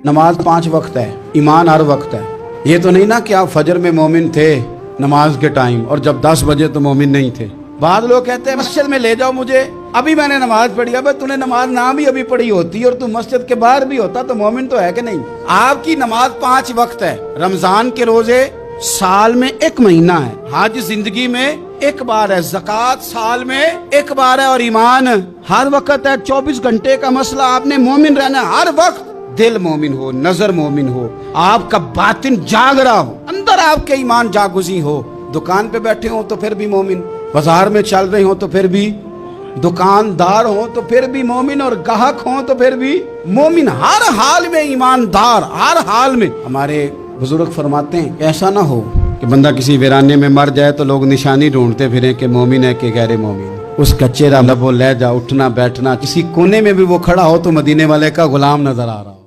नमाज 5 वक्त है, ईमान हर वक्त है। ये तो नहीं ना कि आप फजर में मोमिन थे नमाज के टाइम और जब 10 बजे तो मोमिन नहीं थे। बाद लोग कहते हैं मस्जिद में ले जाओ मुझे, अभी मैंने नमाज पढ़ी। अब तूने नमाज ना भी अभी पढ़ी होती और तू मस्जिद के बाहर भी होता तो मोमिन तो है कि नहीं। आपकी नमाज 5 वक्त है। रमजान के रोजे साल में 1 महीना है, हज जिंदगी में 1 बार है, ज़कात साल में 1 बार है और ईमान हर वक्त है। 24 घंटे का मसला, आपने मोमिन रहना हर वक्त। दिल मोमिन हो, नजर मोमिन हो, आपका बातिन जाग रहा हो, अंदर आपके ईमान जागुजी हो। दुकान पे बैठे हो तो फिर भी मोमिन, बाजार में चल रहे हो तो फिर भी, दुकानदार हो तो फिर भी मोमिन और ग्राहक हो तो फिर भी मोमिन, हर हाल में ईमानदार, हर हाल में। हमारे बुजुर्ग फरमाते हैं ऐसा ना हो कि बंदा किसी वीराने में मर जाए तो लोग निशानी ढूंढते फिरें कि मोमिन है कि गैर मोमिन। उसका चेहरा, लबो लहजा, उठना बैठना, किसी कोने में भी वो खड़ा हो तो मदीने वाले का गुलाम नजर आ रहा हो।